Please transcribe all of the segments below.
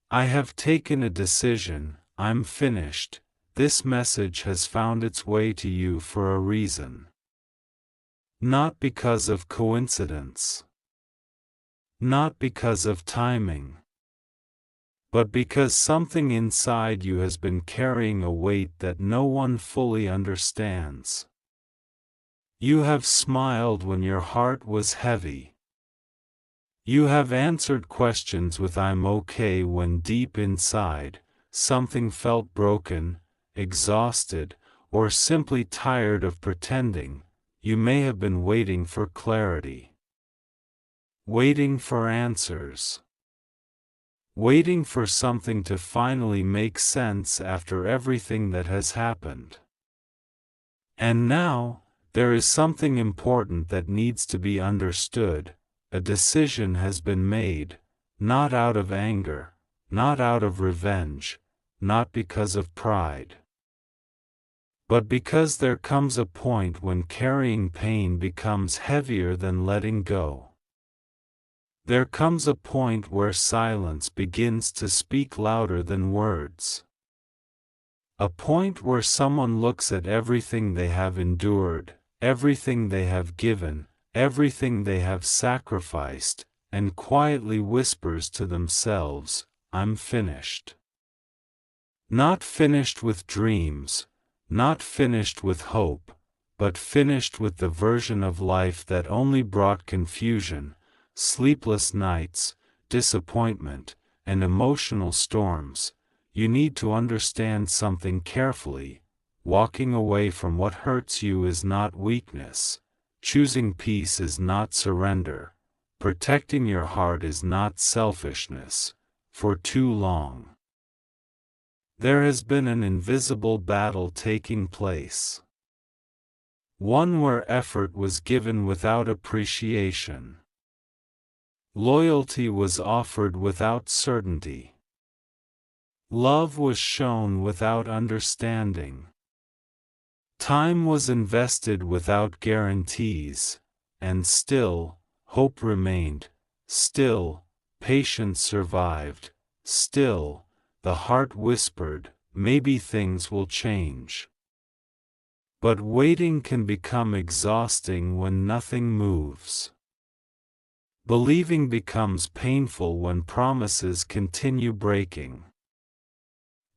I have taken a decision, I'm finished. This message has found its way to you for a reason. Not because of coincidence. Not because of timing. But because something inside you has been carrying a weight that no one fully understands. You have smiled when your heart was heavy. You have answered questions with "I'm okay" when deep inside, something felt broken, exhausted, or simply tired of pretending. You may have been waiting for clarity. Waiting for answers. Waiting for something to finally make sense after everything that has happened. And now, there is something important that needs to be understood. A decision has been made, not out of anger, not out of revenge, not because of pride. But because there comes a point when carrying pain becomes heavier than letting go. There comes a point where silence begins to speak louder than words. A point where someone looks at everything they have endured, everything they have given, everything they have sacrificed, and quietly whispers to themselves, "I'm finished." Not finished with dreams, not finished with hope, but finished with the version of life that only brought confusion, sleepless nights, disappointment, and emotional storms. You need to understand something carefully. Walking away from what hurts you is not weakness. Choosing peace is not surrender. Protecting your heart is not selfishness. For too long, there has been an invisible battle taking place. One where effort was given without appreciation. Loyalty was offered without certainty. Love was shown without understanding. Time was invested without guarantees, and still, hope remained, still, patience survived, still, the heart whispered, maybe things will change. But waiting can become exhausting when nothing moves. Believing becomes painful when promises continue breaking.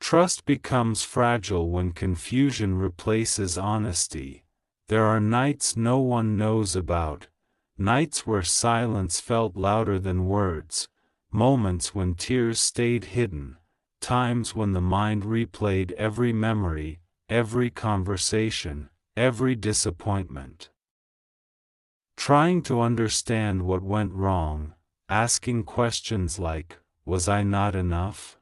Trust becomes fragile when confusion replaces honesty. There are nights no one knows about, nights where silence felt louder than words, moments when tears stayed hidden, times when the mind replayed every memory, every conversation, every disappointment. Trying to understand what went wrong, asking questions like, was I not enough?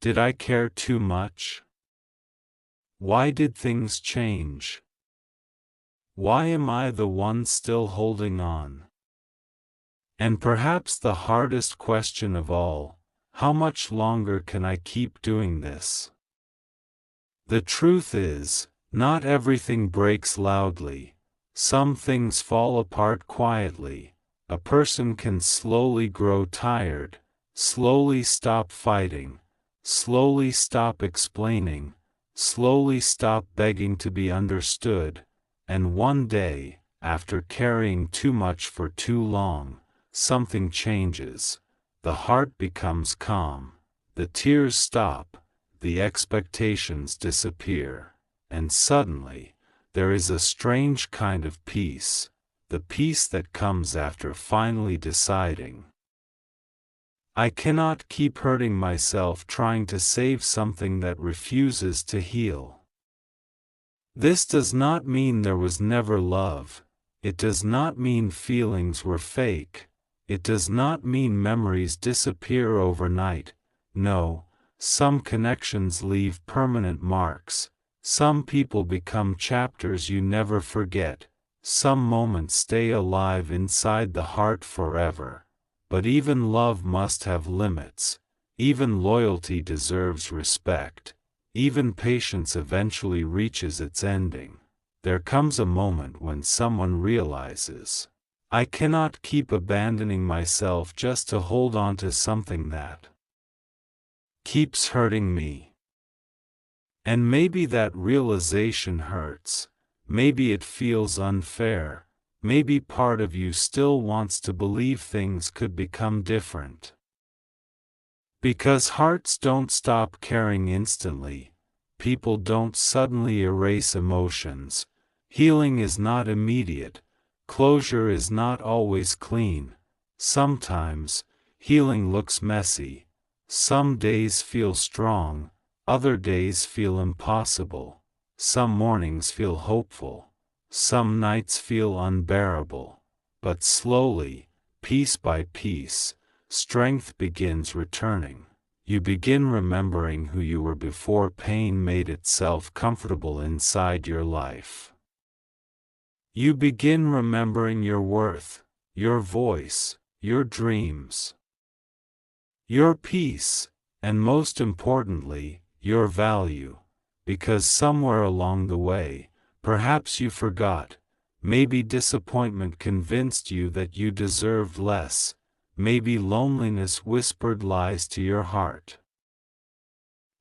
Did I care too much? Why did things change? Why am I the one still holding on? And perhaps the hardest question of all, how much longer can I keep doing this? The truth is, not everything breaks loudly. Some things fall apart quietly. A person can slowly grow tired, slowly stop fighting, slowly stop explaining, slowly stop begging to be understood, and one day, after carrying too much for too long, something changes. The heart becomes calm, the tears stop, the expectations disappear, and suddenly, there is a strange kind of peace, the peace that comes after finally deciding. I cannot keep hurting myself trying to save something that refuses to heal. This does not mean there was never love. It does not mean feelings were fake. It does not mean memories disappear overnight. No, some connections leave permanent marks. Some people become chapters you never forget. Some moments stay alive inside the heart forever. But even love must have limits. Even loyalty deserves respect. Even patience eventually reaches its ending. There comes a moment when someone realizes, I cannot keep abandoning myself just to hold on to something that keeps hurting me. And maybe that realization hurts, maybe it feels unfair, maybe part of you still wants to believe things could become different. Because hearts don't stop caring instantly, people don't suddenly erase emotions, healing is not immediate, closure is not always clean. Sometimes, healing looks messy. Some days feel strong, other days feel impossible. Some mornings feel hopeful, some nights feel unbearable. But slowly, piece by piece, strength begins returning. You begin remembering who you were before pain made itself comfortable inside your life. You begin remembering your worth, your voice, your dreams, your peace, and most importantly, your value. Because somewhere along the way, perhaps you forgot, maybe disappointment convinced you that you deserved less, maybe loneliness whispered lies to your heart.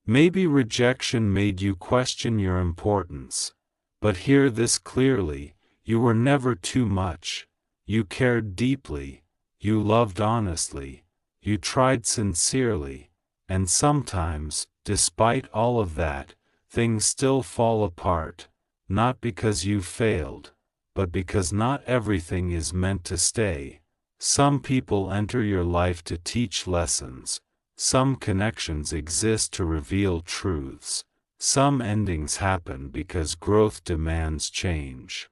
Maybe rejection made you question your importance. But hear this clearly, you were never too much. You cared deeply, you loved honestly, you tried sincerely, and sometimes, despite all of that, things still fall apart, not because you failed, but because not everything is meant to stay. Some people enter your life to teach lessons, some connections exist to reveal truths, some endings happen because growth demands change.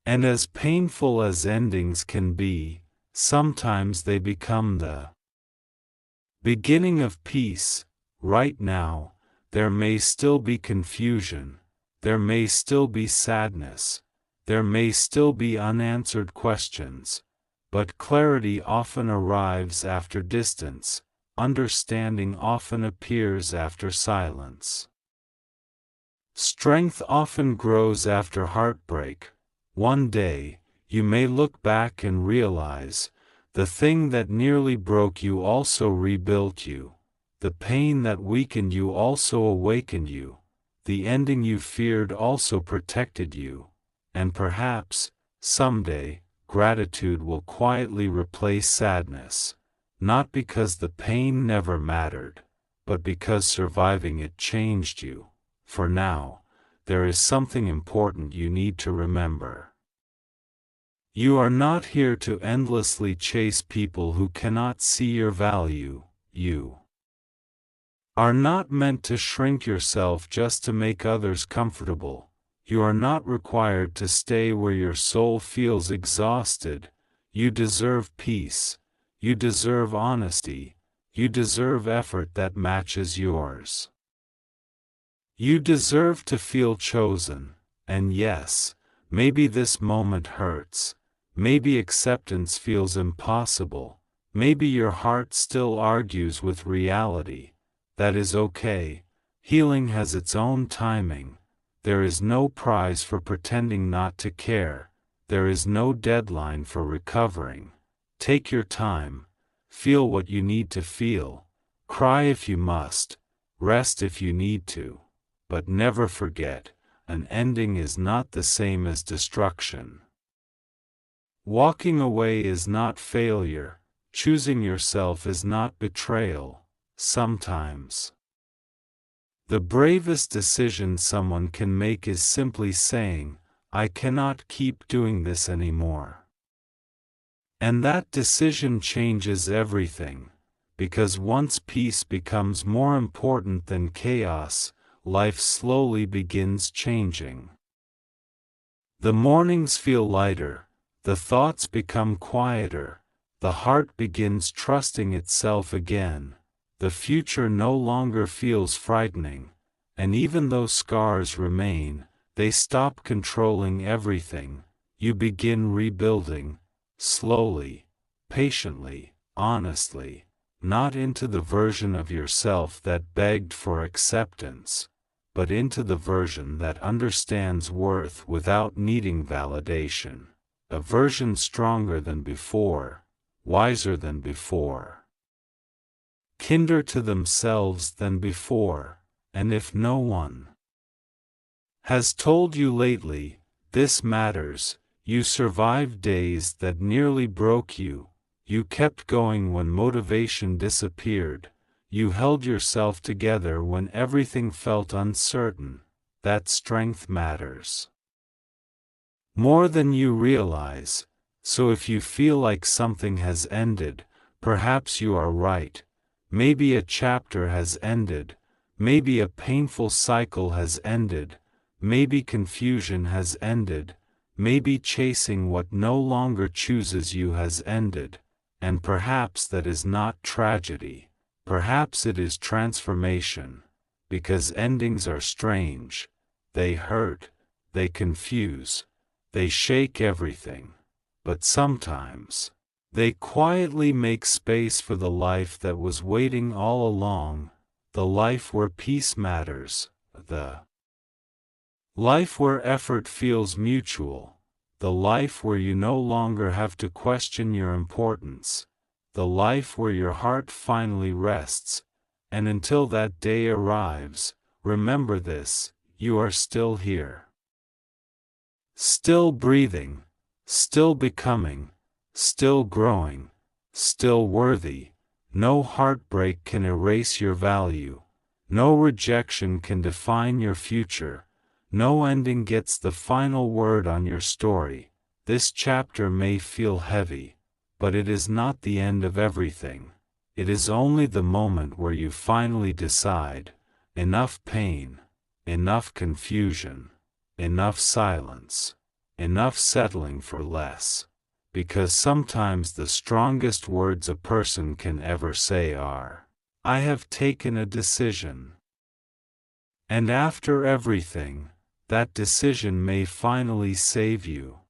And as painful as endings can be, sometimes they become the beginning of peace. Right now, there may still be confusion, there may still be sadness, there may still be unanswered questions, but clarity often arrives after distance, understanding often appears after silence. Strength often grows after heartbreak. One day, you may look back and realize, the thing that nearly broke you also rebuilt you. The pain that weakened you also awakened you. The ending you feared also protected you. And perhaps, someday, gratitude will quietly replace sadness. Not because the pain never mattered, but because surviving it changed you. For now, there is something important you need to remember. You are not here to endlessly chase people who cannot see your value. You are not meant to shrink yourself just to make others comfortable. You are not required to stay where your soul feels exhausted. You deserve peace. You deserve honesty. You deserve effort that matches yours. You deserve to feel chosen. And yes, maybe this moment hurts. Maybe acceptance feels impossible. Maybe your heart still argues with reality. That is okay. Healing has its own timing. There is no prize for pretending not to care. There is no deadline for recovering. Take your time. Feel what you need to feel. Cry if you must. Rest if you need to. But never forget, an ending is not the same as destruction. Walking away is not failure. Choosing yourself is not betrayal. Sometimes the bravest decision someone can make is simply saying, I cannot keep doing this anymore. And that decision changes everything, because once peace becomes more important than chaos, life slowly begins changing. The mornings feel lighter, the thoughts become quieter, the heart begins trusting itself again. The future no longer feels frightening, and even though scars remain, they stop controlling everything. You begin rebuilding, slowly, patiently, honestly, not into the version of yourself that begged for acceptance, but into the version that understands worth without needing validation, a version stronger than before, wiser than before, kinder to themselves than before, and if no one has told you lately, this matters, you survived days that nearly broke you, you kept going when motivation disappeared, you held yourself together when everything felt uncertain, that strength matters more than you realize, so if you feel like something has ended, perhaps you are right, maybe a chapter has ended, maybe a painful cycle has ended, maybe confusion has ended, maybe chasing what no longer chooses you has ended, and perhaps that is not tragedy, perhaps it is transformation, because endings are strange, they hurt, they confuse, they shake everything, but sometimes they quietly make space for the life that was waiting all along, the life where peace matters, the life where effort feels mutual, the life where you no longer have to question your importance, the life where your heart finally rests, and until that day arrives, remember this, you are still here. Still breathing, still becoming, still growing, still worthy, no heartbreak can erase your value, no rejection can define your future, no ending gets the final word on your story. This chapter may feel heavy, but it is not the end of everything. It is only the moment where you finally decide, enough pain, enough confusion, enough silence, enough settling for less. Because sometimes the strongest words a person can ever say are, I have taken a decision. And after everything, that decision may finally save you.